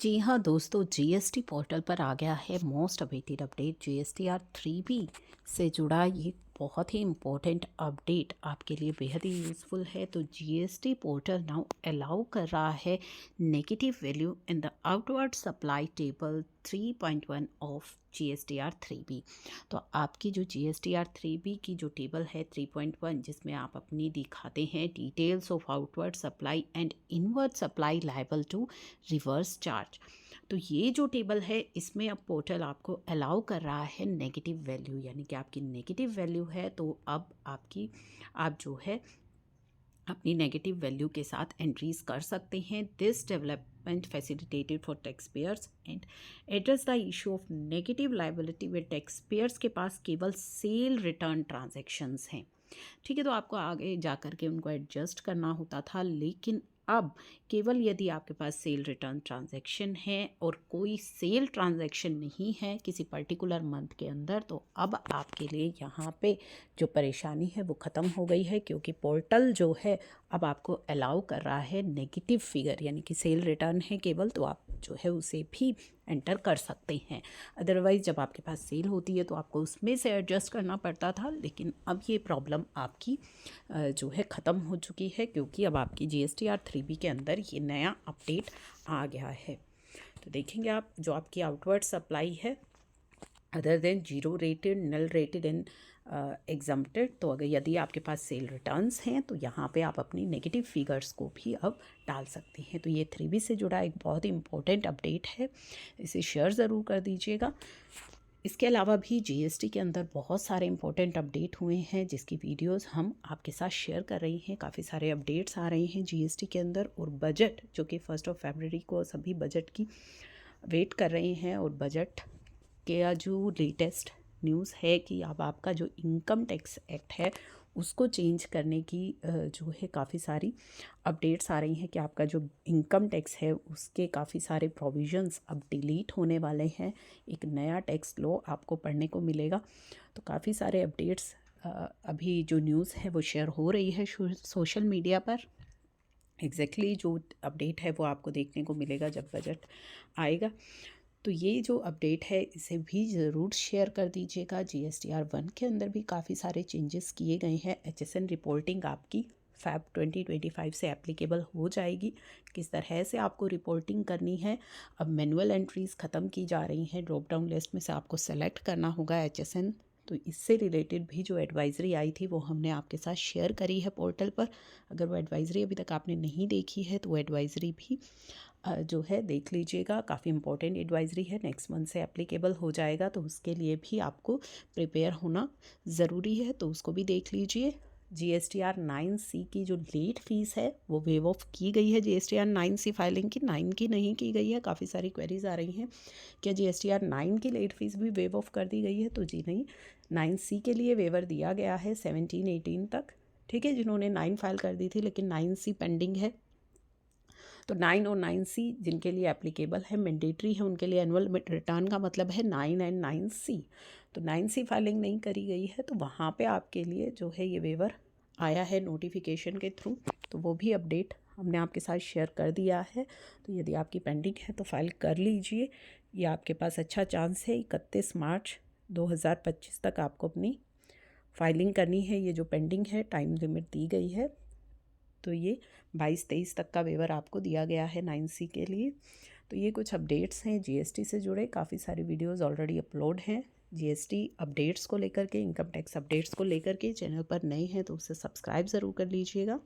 जी हाँ दोस्तों, GST portal पर आ गया है most awaited update. GSTR 3B से जुड़ा ये बहुत ही इम्पोर्टेंट अपडेट आपके लिए बेहद ही यूज़फुल है। तो जीएसटी पोर्टल नाउ अलाउ कर रहा है negative value in the outward supply table 3.1 of GSTR 3B। तो आपकी जो जीएसटीआर 3B की जो टेबल है 3.1, जिसमें आप अपनी दिखाते हैं details of outward supply and inward supply liable to reverse charge. तो ये जो टेबल है इसमें अब पोर्टल आपको अलाउ कर रहा है नेगेटिव वैल्यू, यानी कि आपकी नेगेटिव वैल्यू है तो अब आप जो है अपनी नेगेटिव वैल्यू के साथ एंट्रीज कर सकते हैं। This development facilitated for tax payers and address the issue of negative liability में टैक्स पेयर्स के पास केवल सेल रिटर्न ट्रांजैक्शंस हैं। ठीक है, तो आपको आगे जा कर के उनको एडजस्ट करना होता था, लेकिन अब केवल यदि आपके पास सेल रिटर्न ट्रांजैक्शन है और कोई सेल ट्रांजैक्शन नहीं है किसी पर्टिकुलर मंथ के अंदर, तो अब आपके लिए यहाँ पे जो परेशानी है वो ख़त्म हो गई है, क्योंकि पोर्टल जो है अब आपको अलाउ कर रहा है नेगेटिव फिगर, यानी कि सेल रिटर्न है केवल, तो आप जो है उसे भी एंटर कर सकते हैं। अदरवाइज़ जब आपके पास सेल होती है तो आपको उसमें से एडजस्ट करना पड़ता था, लेकिन अब ये प्रॉब्लम आपकी जो है ख़त्म हो चुकी है, क्योंकि अब आपकी जीएसटीआर 3B के अंदर ये नया अपडेट आ गया है। तो देखेंगे आप, जो आपकी आउटवर्ड सप्लाई है other than zero rated, null rated and exempted, तो अगर यदि आपके पास सेल रिटर्न्स हैं तो यहाँ पे आप अपनी नेगेटिव फिगर्स को भी अब डाल सकते हैं। तो ये 3B से जुड़ा एक बहुत ही इम्पोर्टेंट अपडेट है, इसे शेयर ज़रूर कर दीजिएगा। इसके अलावा भी जीएसटी के अंदर बहुत सारे इंपॉर्टेंट अपडेट हुए हैं, जिसकी वीडियोस हम आपके साथ शेयर कर रहे हैं। काफ़ी सारे अपडेट्स आ रहे हैं जीएसटी के अंदर, और बजट जो कि 1 फरवरी को सभी बजट की वेट कर रहे हैं, और बजट के जो लेटेस्ट न्यूज़ है कि अब आपका जो इनकम टैक्स एक्ट है उसको चेंज करने की जो है काफ़ी सारी अपडेट्स आ रही हैं कि आपका जो इनकम टैक्स है उसके काफ़ी सारे प्रोविजंस अब डिलीट होने वाले हैं। एक नया टैक्स लॉ आपको पढ़ने को मिलेगा। तो काफ़ी सारे अपडेट्स अभी जो न्यूज़ है वो शेयर हो रही है सोशल मीडिया पर। एग्जैक्टली जो अपडेट है वो आपको देखने को मिलेगा जब बजट आएगा। तो ये जो अपडेट है इसे भी ज़रूर शेयर कर दीजिएगा। जीएसटीआर 1 के अंदर भी काफ़ी सारे चेंजेस किए गए हैं। HSN रिपोर्टिंग आपकी फैब 2025 से एप्लीकेबल हो जाएगी। किस तरह से आपको रिपोर्टिंग करनी है, अब मैनुअल एंट्रीज़ ख़त्म की जा रही हैं। ड्रॉप डाउन लिस्ट में से आपको सेलेक्ट करना होगा HSN। तो इससे रिलेटेड भी जो एडवाइज़री आई थी वो हमने आपके साथ शेयर करी है पोर्टल पर। अगर वो एडवाइज़री अभी तक आपने नहीं देखी है तो वो एडवाइज़री भी जो है देख लीजिएगा। काफ़ी इंपॉर्टेंट एडवाइज़री है, नेक्स्ट मंथ से एप्लीकेबल हो जाएगा, तो उसके लिए भी आपको प्रिपेयर होना ज़रूरी है, तो उसको भी देख लीजिए। जीएसटीआर 9C की जो लेट फीस है वो वेव ऑफ की गई है। जीएसटीआर 9C फाइलिंग की 9 की नहीं की गई है। काफ़ी सारी क्वेरीज आ रही हैं क्या जीएसटीआर 9 की लेट फीस भी वेव ऑफ कर दी गई है, तो जी नहीं, 9C के लिए वेवर दिया गया है 17-18 तक। ठीक है, जिन्होंने 9 फाइल कर दी थी लेकिन 9C पेंडिंग है, तो 9 और 9C जिनके लिए एप्लीकेबल है, मैंडेटरी है, उनके लिए एनुअल रिटर्न का मतलब है 9 एंड 9C। तो 9C फाइलिंग नहीं करी गई है तो वहाँ पे आपके लिए जो है ये वेवर आया है नोटिफिकेशन के थ्रू, तो वो भी अपडेट हमने आपके साथ शेयर कर दिया है। तो यदि आपकी पेंडिंग है तो फाइल कर लीजिए, ये आपके पास अच्छा चांस है। 31 मार्च 2025 तक आपको अपनी फाइलिंग करनी है। ये जो पेंडिंग है टाइम लिमिट दी गई है, तो ये 22-23 तक का वेवर आपको दिया गया है 9C के लिए। तो ये कुछ अपडेट्स हैं जीएसटी से जुड़े। काफ़ी सारी वीडियोस ऑलरेडी अपलोड हैं जीएसटी अपडेट्स को लेकर के, इनकम टैक्स अपडेट्स को लेकर के। चैनल पर नए हैं तो उसे सब्सक्राइब ज़रूर कर लीजिएगा।